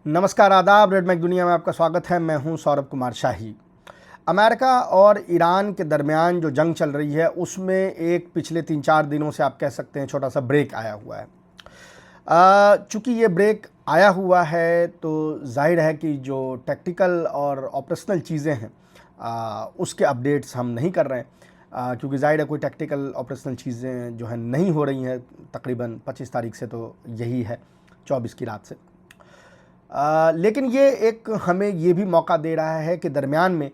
नमस्कार, आदाब। Red Mac दुनिया में आपका स्वागत है। मैं हूं सौरभ कुमार शाही। अमेरिका और ईरान के दरमियान जो जंग चल रही है उसमें एक पिछले 3-4 दिनों से आप कह सकते हैं छोटा सा ब्रेक आया हुआ है। चूँकि ये ब्रेक आया हुआ है तो जाहिर है कि जो टैक्टिकल और ऑपरेशनल चीज़ें हैं उसके अपडेट्स हम नहीं कर रहे हैं, क्योंकि जाहिर है कोई टैक्टिकल ऑपरेशनल चीज़ें जो हैं नहीं हो रही हैं। तकरीबन 25 तारीख से तो यही है, 24 की रात से। लेकिन ये एक हमें ये भी मौका दे रहा है कि दरमियान में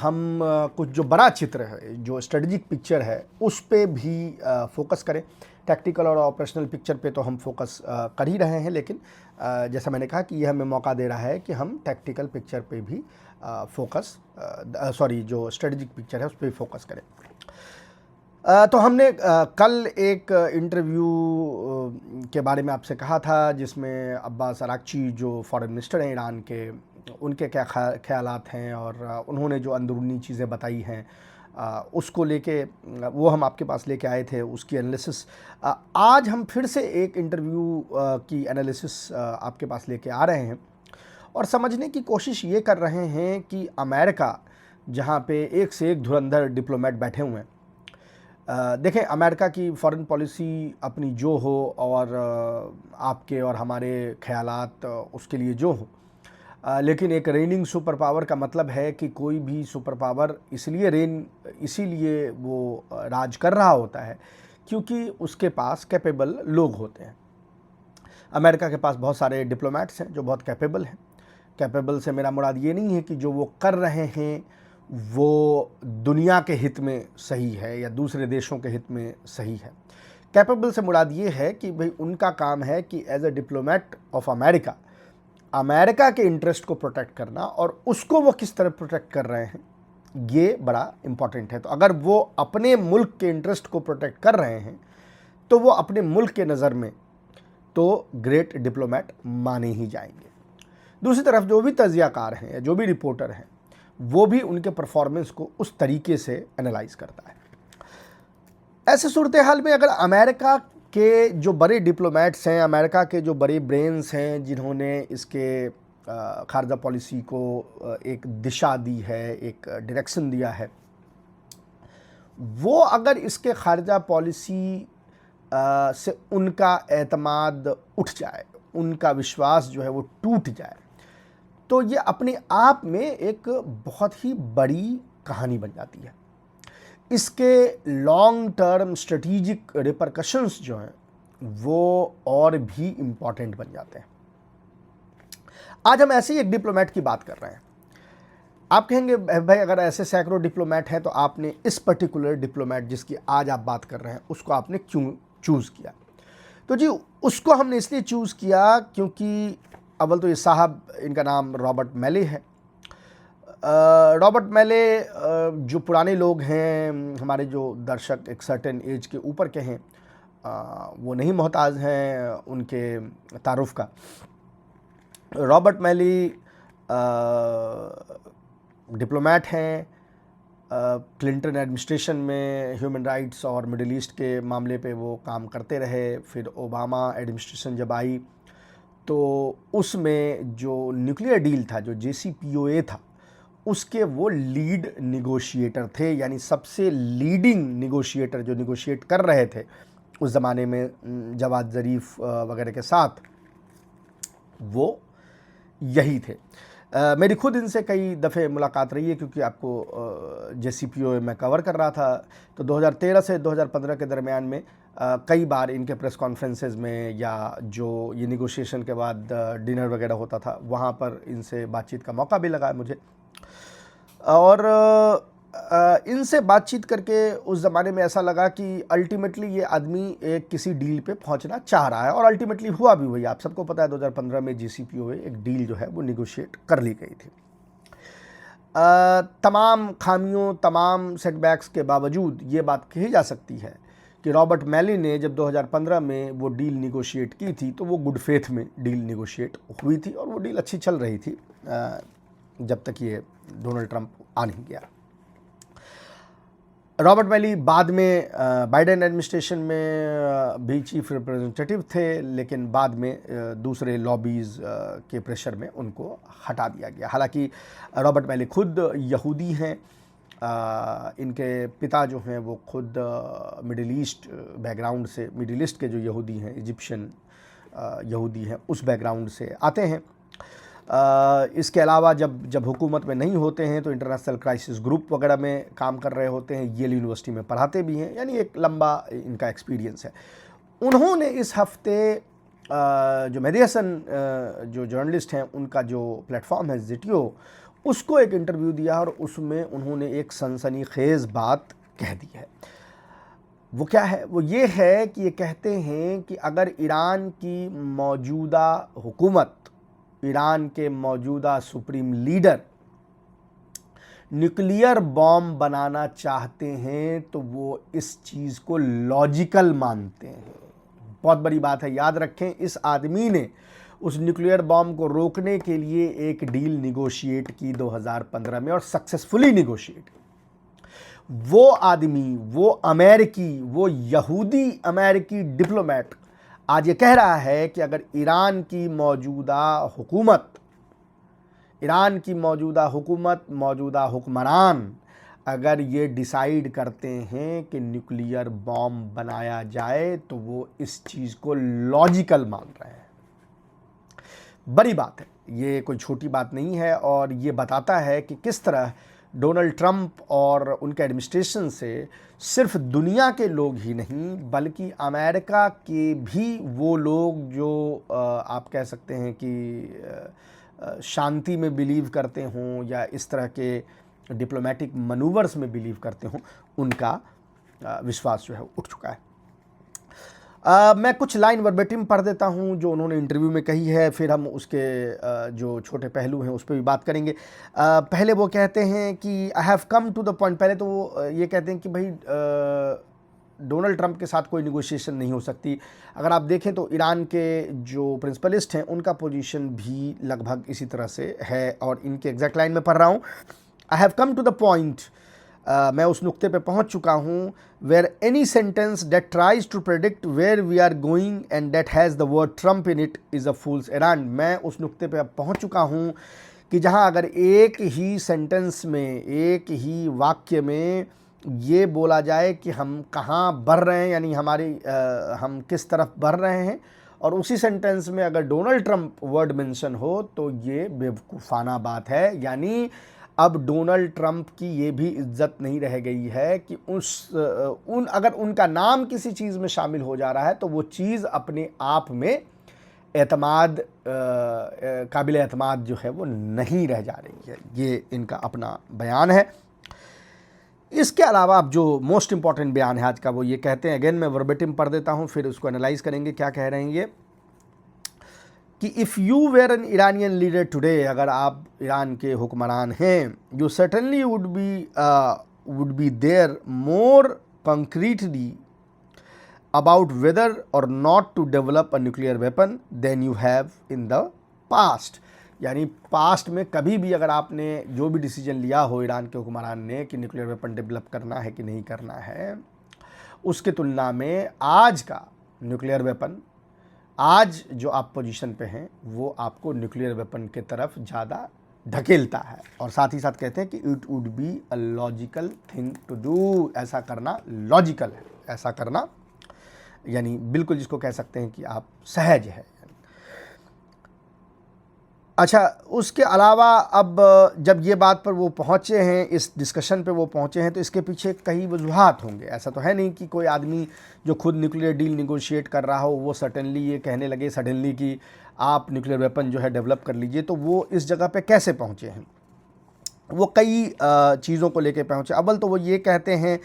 हम कुछ जो बड़ा चित्र है, जो स्ट्रेटजिक पिक्चर है, उस पे भी फोकस करें। टैक्टिकल और ऑपरेशनल पिक्चर पे तो हम फोकस कर ही रहे हैं, लेकिन जैसा मैंने कहा कि ये हमें मौका दे रहा है कि हम टैक्टिकल पिक्चर पे भी जो स्ट्रेटजिक पिक्चर है उस पर फोकस करें। तो हमने कल एक इंटरव्यू के बारे में आपसे कहा था, जिसमें अब्बास अरागची जो फॉरेन मिनिस्टर हैं ईरान के, उनके क्या ख्यालात हैं और उन्होंने जो अंदरूनी चीज़ें बताई हैं उसको लेके वो हम आपके पास लेके आए थे, उसकी एनालिसिस। आज हम फिर से एक इंटरव्यू की एनालिसिस आपके पास लेके आ रहे हैं और समझने की कोशिश ये कर रहे हैं कि अमेरिका, जहाँ पे एक से एक धुरंधर डिप्लोमेट बैठे हुए हैं। देखें, अमेरिका की फ़ॉरेन पॉलिसी अपनी जो हो और आपके और हमारे ख़यालात उसके लिए जो हो, लेकिन एक रेनिंग सुपर पावर का मतलब है कि कोई भी सुपर पावर इसीलिए वो राज कर रहा होता है क्योंकि उसके पास कैपेबल लोग होते हैं। अमेरिका के पास बहुत सारे डिप्लोमेट्स हैं जो बहुत कैपेबल हैं। कैपेबल से मेरा मुराद ये नहीं है कि जो वो कर रहे हैं वो दुनिया के हित में सही है या दूसरे देशों के हित में सही है। कैपेबल से मुराद ये है कि भाई उनका काम है कि as a diplomat of America, America के इंटरेस्ट को प्रोटेक्ट करना, और उसको वो किस तरह प्रोटेक्ट कर रहे हैं ये बड़ा इम्पॉर्टेंट है। तो अगर वो अपने मुल्क के इंटरेस्ट को प्रोटेक्ट कर रहे हैं तो वो अपने मुल्क के नज़र में तो ग्रेट डिप्लोमेट माने ही जाएंगे। दूसरी तरफ जो भी तज्ज़ियाकार हैं या जो भी रिपोर्टर हैं वो भी उनके परफॉर्मेंस को उस तरीके से एनालाइज करता है। ऐसे सूरत हाल में अगर अमेरिका के जो बड़े डिप्लोमेट्स हैं, अमेरिका के जो बड़े ब्रेन्स हैं, जिन्होंने इसके खारजा पॉलिसी को एक दिशा दी है, एक डायरेक्शन दिया है, वो अगर इसके खारजा पॉलिसी से उनका एतमाद उठ जाए, उनका विश्वास जो है वो टूट जाए, तो ये अपने आप में एक बहुत ही बड़ी कहानी बन जाती है। इसके लॉन्ग टर्म स्ट्रेटेजिक रिपरकशंस जो हैं वो और भी इम्पॉर्टेंट बन जाते हैं। आज हम ऐसे ही एक डिप्लोमेट की बात कर रहे हैं। आप कहेंगे भाई अगर ऐसे सैकड़ों डिप्लोमेट हैं तो आपने इस पर्टिकुलर डिप्लोमेट जिसकी आज आप बात कर रहे हैं उसको आपने क्यों चूज़ किया? तो जी, उसको हमने इसलिए चूज़ किया क्योंकि अव्वल तो ये साहब, इनका नाम रॉबर्ट मैले है। रॉबर्ट मैले, जो पुराने लोग हैं, हमारे जो दर्शक एक सर्टेन एज के ऊपर के हैं, वो नहीं मोहताज हैं उनके तारुफ का। रॉबर्ट मैले डिप्लोमेट हैं। क्लिंटन एडमिनिस्ट्रेशन में ह्यूमन राइट्स और मिडिल ईस्ट के मामले पे वो काम करते रहे। फिर ओबामा एडमिनिस्ट्रेशन जब आई तो उसमें जो न्यूक्लियर डील था, जो JCPOA था, उसके वो लीड निगोशिएटर थे, यानी सबसे लीडिंग निगोशिएटर जो निगोशिएट कर रहे थे उस ज़माने में जवाद ज़रीफ़ वगैरह के साथ, वो यही थे। मेरी खुद इनसे कई दफ़े मुलाकात रही है क्योंकि आपको JCPOA मैं कवर कर रहा था। तो 2013 से 2015 के दरमियान में कई बार इनके प्रेस कॉन्फ्रेंसेस में या जो ये निगोशिएशन के बाद डिनर वगैरह होता था वहाँ पर इनसे बातचीत का मौका भी लगा मुझे। और इनसे बातचीत करके उस ज़माने में ऐसा लगा कि अल्टीमेटली ये आदमी एक किसी डील पे पहुंचना चाह रहा है, और अल्टीमेटली हुआ भी वही। आप सबको पता है 2015 में JCPOA एक डील जो है वो निगोशिएट कर ली गई थी। तमाम खामियों, तमाम सेटबैक्स के बावजूद ये बात कही जा सकती है कि रॉबर्ट मैले ने जब 2015 में वो डील निगोशिएट की थी तो वो गुड फेथ में डील निगोशिएट हुई थी और वो डील अच्छी चल रही थी जब तक ये डोनाल्ड ट्रंप आ नहीं गया। रॉबर्ट मैली बाद में बाइडेन एडमिनिस्ट्रेशन में भी चीफ रिप्रेजेंटेटिव थे, लेकिन बाद में दूसरे लॉबीज़ के प्रेशर में उनको हटा दिया गया। हालांकि रॉबर्ट मैली खुद यहूदी हैं, इनके पिता जो हैं वो खुद मिडिल ईस्ट बैकग्राउंड से, मिडिल ईस्ट के जो यहूदी हैं, इजिप्शियन यहूदी हैं, उस बैकग्राउंड से आते हैं। इसके अलावा जब हुकूमत में नहीं होते हैं तो इंटरनेशनल क्राइसिस ग्रुप वगैरह में काम कर रहे होते हैं, येल यूनिवर्सिटी में पढ़ाते भी हैं, यानी एक लंबा इनका एक्सपीरियंस है। उन्होंने इस हफ्ते जो मेडिसन जो जर्नलिस्ट हैं उनका जो प्लेटफॉर्म है ज़िटियो, उसको एक इंटरव्यू दिया और उसमें उन्होंने एक सनसनीखेज़ बात कह दी है। वो क्या है? वो ये है कि ये कहते हैं कि अगर ईरान की मौजूदा हुकूमत, ईरान के मौजूदा सुप्रीम लीडर न्यूक्लियर बॉम्ब बनाना चाहते हैं तो वो इस चीज़ को लॉजिकल मानते हैं। बहुत बड़ी बात है, याद रखें, इस आदमी ने उस न्यूक्लियर बॉम्ब को रोकने के लिए एक डील निगोशिएट की 2015 में और सक्सेसफुली निगोशिएट। वो आदमी, वो अमेरिकी, वो यहूदी अमेरिकी डिप्लोमेट आज ये कह रहा है कि अगर ईरान की मौजूदा हुकूमत, मौजूदा हुक्मरान अगर ये डिसाइड करते हैं कि न्यूक्लियर बॉम्ब बनाया जाए तो वो इस चीज़ को लॉजिकल मान रहे हैं। बड़ी बात है, ये कोई छोटी बात नहीं है, और ये बताता है कि किस तरह डोनाल्ड ट्रंप और उनके एडमिनिस्ट्रेशन से सिर्फ दुनिया के लोग ही नहीं बल्कि अमेरिका के भी वो लोग जो आप कह सकते हैं कि शांति में बिलीव करते हों या इस तरह के डिप्लोमेटिक मनूवर्स में बिलीव करते हों, उनका विश्वास जो है उठ चुका है। मैं कुछ लाइन वर्बेटिम पढ़ देता हूं जो उन्होंने इंटरव्यू में कही है, फिर हम उसके जो छोटे पहलू हैं उस पर भी बात करेंगे। पहले वो कहते हैं कि I have come to the point. पहले तो वो ये कहते हैं कि भाई डोनाल्ड ट्रंप के साथ कोई निगोशिएशन नहीं हो सकती। अगर आप देखें तो ईरान के जो प्रिंसिपलिस्ट हैं उनका पोजीशन भी लगभग इसी तरह से है, और इनके एग्जैक्ट लाइन में पढ़ रहा हूँ। I have come to the point, मैं उस नुक्ते पे पहुंच चुका हूं, where any sentence that tries to predict where we are going and that has the word Trump in it is a fool's errand. मैं उस नुक्ते पे अब पहुंच चुका हूं कि जहां अगर एक ही सेंटेंस में, एक ही वाक्य में ये बोला जाए कि हम कहाँ बढ़ रहे हैं, यानी हम किस तरफ बढ़ रहे हैं, और उसी सेंटेंस में अगर डोनाल्ड ट्रंप वर्ड मेंशन हो तो ये बेवकूफ़ाना बात है। यानी अब डोनाल्ड ट्रंप की ये भी इज्जत नहीं रह गई है कि अगर उनका नाम किसी चीज़ में शामिल हो जा रहा है तो वो चीज़ अपने आप में काबिल एतमाद जो है वो नहीं रह जा रही है। ये इनका अपना बयान है। इसके अलावा अब जो मोस्ट इंपॉर्टेंट बयान है आज का, वो ये कहते हैं, अगेन मैं वर्बेटिम पढ़ देता हूँ फिर उसको एनालाइज करेंगे क्या कह रहे हैं ये, कि if you were an Iranian leader today, अगर आप ईरान के हुक्मरान हैं, you certainly would be there more concretely about whether or not to develop a nuclear weapon than you have in the past. यानी पास्ट में कभी भी अगर आपने जो भी डिसीजन लिया हो ईरान के हुक्मरान ने कि न्यूक्लियर वेपन डेवलप करना है कि नहीं करना है, उसके तुलना में आज का न्यूक्लियर वेपन, आज जो आप पोजीशन पे हैं, वो आपको न्यूक्लियर वेपन के तरफ ज़्यादा ढकेलता है। और साथ ही साथ कहते हैं कि it would be a logical thing to do, ऐसा करना लॉजिकल है, ऐसा करना यानी बिल्कुल जिसको कह सकते हैं कि आप सहज है। अच्छा, उसके अलावा अब जब ये बात पर वो पहुँचे हैं, इस डिस्कशन पे वो पहुँचे हैं, तो इसके पीछे कई वजूहात होंगे। ऐसा तो है नहीं कि कोई आदमी जो खुद न्यूक्लियर डील निगोशिएट कर रहा हो वो सडनली ये कहने लगे सडनली कि आप न्यूक्लियर वेपन जो है डेवलप कर लीजिए। तो वो इस जगह पे कैसे पहुँचे हैं? वो कई चीज़ों को लेके पहुँचे। अव्वल तो वो ये कहते हैं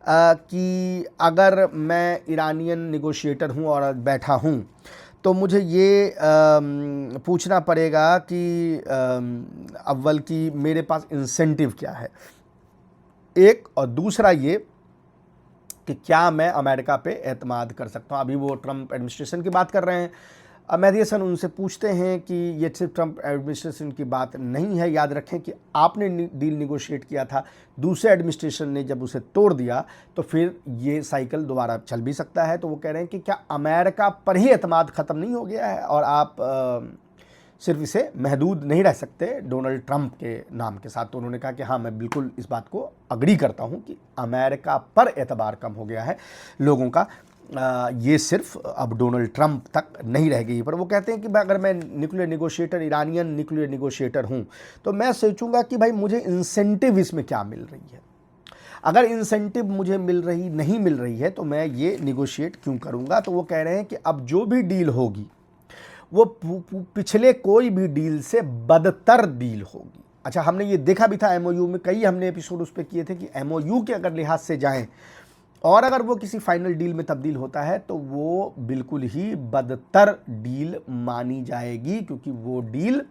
कि अगर मैं ईरानियन निगोशिएटर हूँ और बैठा हूँ तो मुझे ये पूछना पड़ेगा कि अव्वल कि मेरे पास इंसेंटिव क्या है, एक, और दूसरा ये कि क्या मैं अमेरिका पे एतमाद कर सकता हूँ। अभी वो ट्रंप एडमिनिस्ट्रेशन की बात कर रहे हैं, मेहदी हसन उनसे पूछते हैं कि ये सिर्फ ट्रंप एडमिनिस्ट्रेशन की बात नहीं है, याद रखें कि आपने डील निगोशिएट किया था, दूसरे एडमिनिस्ट्रेशन ने जब उसे तोड़ दिया तो फिर ये साइकिल दोबारा चल भी सकता है। तो वो कह रहे हैं कि क्या अमेरिका पर ही एतमाद ख़त्म नहीं हो गया है और आप सिर्फ इसे महदूद नहीं रह सकते डोनाल्ड ट्रंप के नाम के साथ। तो उन्होंने कहा कि हाँ, मैं बिल्कुल इस बात को अग्री करता हूँ कि अमेरिका पर एतबार कम हो गया है लोगों का, ये सिर्फ अब डोनाल्ड ट्रंप तक नहीं रह गई। पर वो कहते हैं कि अगर मैं nuclear negotiator, Iranian nuclear negotiator हूँ, तो मैं सोचूंगा कि भाई मुझे इंसेंटिव इसमें क्या मिल रही है। अगर इंसेंटिव मुझे नहीं मिल रही है तो मैं ये निगोशिएट क्यों करूँगा। तो वो कह रहे हैं कि अब जो भी डील होगी वो पिछले कोई भी डील से बदतर डील होगी। अच्छा, हमने ये देखा भी था एमओयू में, कई हमने एपिसोड उस पर किए थे कि एमओयू के अगर लिहाज से जाएं और अगर वो किसी फाइनल डील में तब्दील होता है तो वो बिल्कुल ही बदतर डील मानी जाएगी, क्योंकि वो डील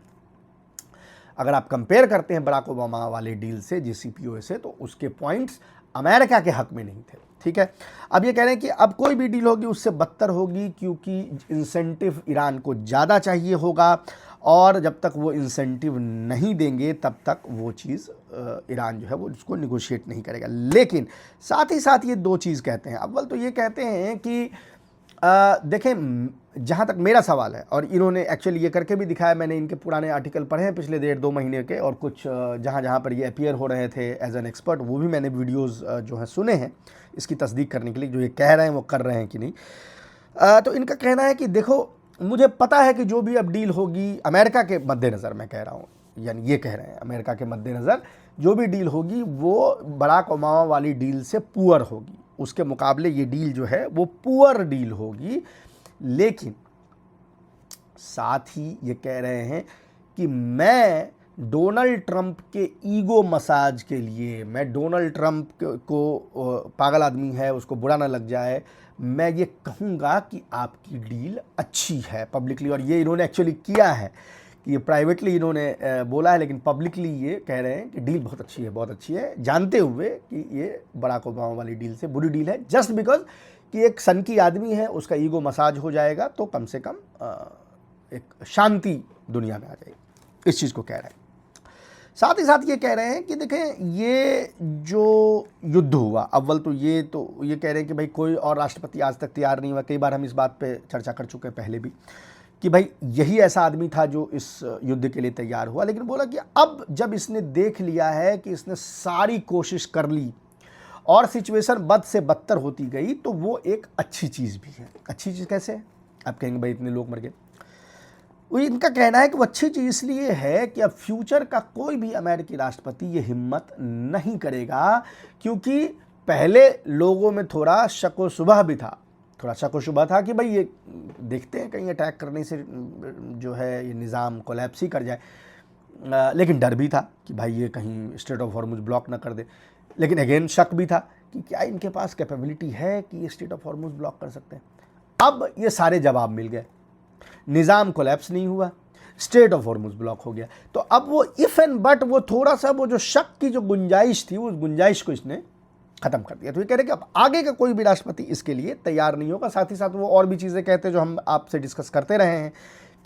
अगर आप कंपेयर करते हैं बराक ओबामा वाले डील से, JCPOA से, तो उसके पॉइंट्स अमेरिका के हक में नहीं थे। ठीक है, अब ये कह रहे हैं कि अब कोई भी डील होगी उससे बदतर होगी, क्योंकि इंसेंटिव ईरान को ज़्यादा चाहिए होगा और जब तक वो इंसेंटिव नहीं देंगे तब तक वो चीज़ ईरान जो है वो उसको निगोशिएट नहीं करेगा। लेकिन साथ ही साथ ये दो चीज़ कहते हैं। अव्वल तो ये कहते हैं कि देखें, जहाँ तक मेरा सवाल है, और इन्होंने एक्चुअली ये करके भी दिखाया, मैंने इनके पुराने आर्टिकल पढ़े हैं पिछले 1.5-2 महीने के, और कुछ जहाँ पर ये अपीयर हो रहे थे एज एन एक्सपर्ट, वो भी मैंने वीडियोस जो हैं सुने हैं इसकी तस्दीक करने के लिए, जो ये कह रहे हैं वो कर रहे हैं कि नहीं। तो इनका कहना है कि देखो, मुझे पता है कि जो भी अब डील होगी अमेरिका के मद्देनज़र, मैं कह रहा हूँ, यानी ये कह रहे हैं अमेरिका के मद्देनज़र जो भी डील होगी वो बराक ओबामा वाली डील से पुअर होगी, उसके मुकाबले ये डील जो है वो पुअर डील होगी। लेकिन साथ ही ये कह रहे हैं कि मैं डोनाल्ड ट्रंप के ईगो मसाज के लिए, मैं डोनाल्ड ट्रंप को पागल आदमी है, उसको बुरा ना लग जाए, मैं ये कहूँगा कि आपकी डील अच्छी है पब्लिकली। और ये इन्होंने एक्चुअली किया है कि ये प्राइवेटली इन्होंने बोला है, लेकिन पब्लिकली ये कह रहे हैं कि डील बहुत अच्छी है, बहुत अच्छी है, जानते हुए कि ये बराक ओबामा वाली डील से बुरी डील है, जस्ट बिकॉज कि एक सनकी आदमी है, उसका ईगो मसाज हो जाएगा तो कम से कम एक शांति दुनिया में आ जाएगी, इस चीज़ को कह रहे हैं। साथ ही साथ ये कह रहे हैं कि देखें, ये जो युद्ध हुआ, अव्वल तो ये कह रहे हैं कि भाई कोई और राष्ट्रपति आज तक तैयार नहीं हुआ। कई बार हम इस बात पे चर्चा कर चुके हैं पहले भी कि भाई यही ऐसा आदमी था जो इस युद्ध के लिए तैयार हुआ। लेकिन बोला कि अब जब इसने देख लिया है कि इसने सारी कोशिश कर ली और सिचुएशन बद से बदतर होती गई, तो वो एक अच्छी चीज़ भी है। अच्छी चीज़ कैसे है? आप कहेंगे भाई इतने लोग मर गए। वो इनका कहना है कि वो अच्छी चीज़ इसलिए है कि अब फ्यूचर का कोई भी अमेरिकी राष्ट्रपति ये हिम्मत नहीं करेगा, क्योंकि पहले लोगों में थोड़ा शक व शुबह भी था, थोड़ा शक व शुबह था कि भाई ये देखते हैं कहीं अटैक करने से जो है ये निज़ाम कोलैप्स ही कर जाए, लेकिन डर भी था कि भाई ये कहीं स्ट्रेट ऑफ हॉर्मुज़ ब्लॉक ना कर दे। लेकिन अगेन शक भी था कि क्या इनके पास कैपेबिलिटी है कि ये स्ट्रेट ऑफ हॉर्मुज़ ब्लॉक कर सकते हैं। अब ये सारे जवाब मिल गए, निज़ाम कोलैप्स नहीं हुआ, स्ट्रेट ऑफ हॉर्मुज़ ब्लॉक हो गया। तो अब वो इफ़ एंड बट, वो थोड़ा सा वो जो शक की जो गुंजाइश थी, उस गुंजाइश को इसने ख़त्म कर दिया। तो ये कह रहे हैं कि अब आगे का कोई भी राष्ट्रपति इसके लिए तैयार नहीं होगा। साथ ही साथ वो और भी चीज़ें कहते हैं जो हम आपसे डिस्कस करते रहे हैं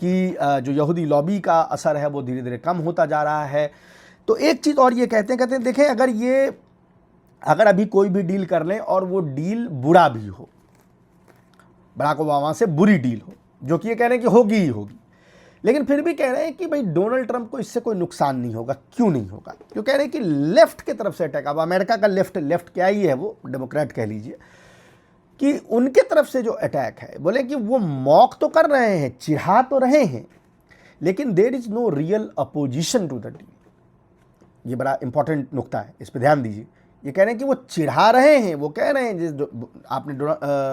कि जो यहूदी लॉबी का असर है वो धीरे धीरे कम होता जा रहा है। तो एक चीज़ और ये कहते हैं देखें, अगर अभी कोई भी डील कर लें और वो डील बुरा भी हो, बराक ओबामा से बुरी डील हो, जो कि ये कह रहे हैं कि होगी ही होगी, लेकिन फिर भी कह रहे हैं कि भाई डोनाल्ड ट्रंप को इससे कोई नुकसान नहीं होगा। क्यों नहीं होगा? क्यों कह रहे हैं कि लेफ्ट की तरफ से अटैक, अब अमेरिका का लेफ्ट क्या ही है, वो डेमोक्रेट कह लीजिए, कि उनके तरफ से जो अटैक है, बोले कि वो मॉक तो कर रहे हैं, चिढ़ा तो रहे हैं, लेकिन there is no real opposition to the deal. ये बड़ा इंपॉर्टेंट नुक्ता है, इस पर ध्यान दीजिए। ये कह रहे हैं कि वो चिढ़ा रहे हैं, वो कह रहे हैं, आपने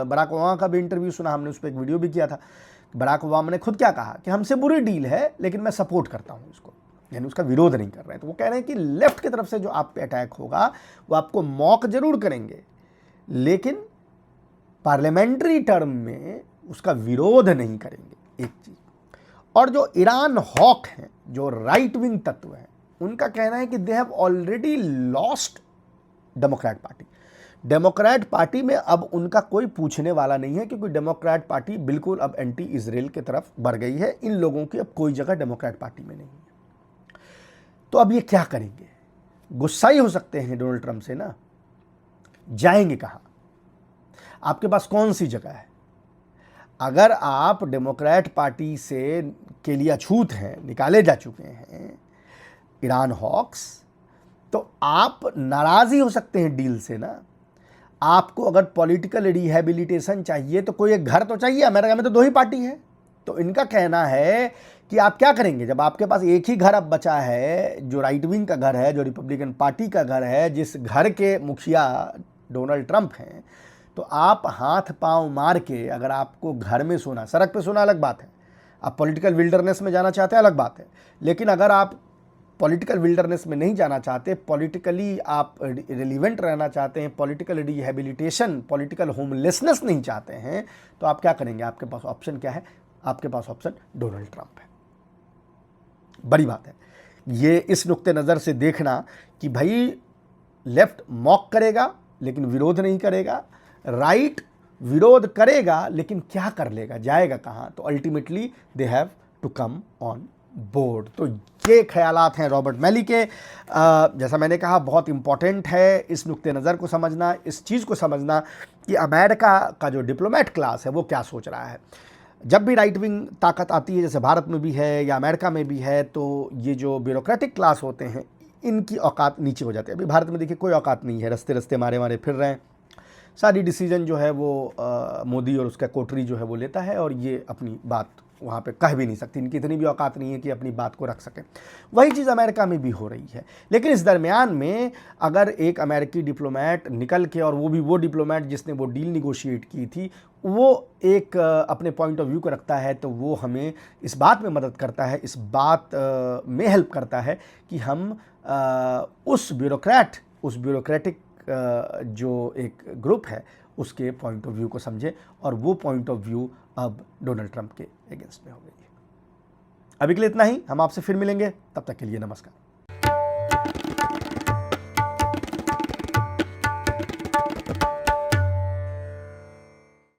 बराक ओबामा का भी इंटरव्यू सुना, हमने उस पर एक वीडियो भी किया था। बराक ओबामा ने खुद क्या कहा कि हमसे बुरी डील है लेकिन मैं सपोर्ट करता हूं इसको, यानी उसका विरोध नहीं कर रहे हैं। तो वो कह रहे हैं कि लेफ्ट की तरफ से जो आप पे अटैक होगा वो आपको मॉक जरूर करेंगे, लेकिन पार्लियामेंट्री टर्म में उसका विरोध नहीं करेंगे, एक चीज। और जो ईरान हॉक हैं, जो राइट विंग तत्व हैं, उनका कहना है कि they have already lost Democrat party. Democrat party में अब उनका कोई पूछने वाला नहीं है, क्योंकि डेमोक्रेट पार्टी बिल्कुल अब एंटी इजराइल की तरफ बढ़ गई है। इन लोगों की अब कोई जगह डेमोक्रेट पार्टी में नहीं है। तो अब ये क्या करेंगे? गुस्सा ही हो सकते हैं डोनाल्ड ट्रंप से ना। जाएंगे कहाँ? आपके पास कौन सी जगह है? अगर आप डेमोक्रेट पार्टी से के लिए अछूत हैं, निकाले जा चुके हैं ईरान हॉक्स, तो आप नाराज ही हो सकते हैं डील से ना। आपको अगर पॉलिटिकल रिहेबिलिटेशन चाहिए तो कोई एक घर तो चाहिए। अमेरिका में तो 2 ही पार्टी है। तो इनका कहना है कि आप क्या करेंगे जब आपके पास एक ही घर अब बचा है, जो राइट विंग का घर है, जो रिपब्लिकन पार्टी का घर है, जिस घर के मुखिया डोनाल्ड ट्रंप हैं। तो आप हाथ पांव मार के, अगर आपको घर में सोना, सड़क पे सोना अलग बात है, आप पॉलिटिकल विल्डरनेस में जाना चाहते हैं अलग बात है, लेकिन अगर आप पॉलिटिकल विल्डरनेस में नहीं जाना चाहते, पॉलिटिकली आप रिलीवेंट रहना चाहते हैं, पॉलिटिकल रिहेबिलिटेशन, पॉलिटिकल होमलेसनेस नहीं चाहते हैं, तो आप क्या करेंगे? आपके पास ऑप्शन क्या है? आपके पास ऑप्शन डोनाल्ड ट्रंप है। बड़ी बात है ये इस नुक्ते नज़र से देखना कि भाई लेफ्ट मॉक करेगा लेकिन विरोध नहीं करेगा, राइट विरोध करेगा लेकिन क्या कर लेगा, जाएगा कहाँ? तो ultimately they have to come on board. तो ये ख्यालात हैं रॉबर्ट मैली के। जैसा मैंने कहा, बहुत इंपॉर्टेंट है इस नुक्ते नज़र को समझना, इस चीज़ को समझना कि अमेरिका का जो डिप्लोमेट क्लास है वो क्या सोच रहा है। जब भी राइट विंग ताकत आती है, जैसे भारत में भी है या अमेरिका में भी है, तो ये जो ब्यूरोक्रेटिक क्लास होते हैं इनकी औकात नीचे हो जाती है। अभी भारत में देखिए कोई औकात नहीं है, रस्ते रस्ते मारे मारे फिर रहे हैं। सारी डिसीजन जो है वो मोदी और उसका कोटरी जो है वो लेता है, और ये अपनी बात वहाँ पे कह भी नहीं सकती। इनकी इतनी भी औकात नहीं है कि अपनी बात को रख सकें। वही चीज़ अमेरिका में भी हो रही है। लेकिन इस दरमियान में अगर एक अमेरिकी डिप्लोमेट निकल के, और वो भी वो डिप्लोमेट जिसने वो डील निगोशिएट की थी, वो एक अपने पॉइंट ऑफ व्यू को रखता है, तो वो हमें इस बात में मदद करता है, इस बात में हेल्प करता है कि हम उस ब्यूरोक्रेटिक जो एक ग्रुप है उसके पॉइंट ऑफ व्यू को समझे, और वो पॉइंट ऑफ व्यू अब डोनाल्ड ट्रंप के अगेंस्ट में हो गई है। अभी के लिए इतना ही। हम आपसे फिर मिलेंगे, तब तक के लिए नमस्कार।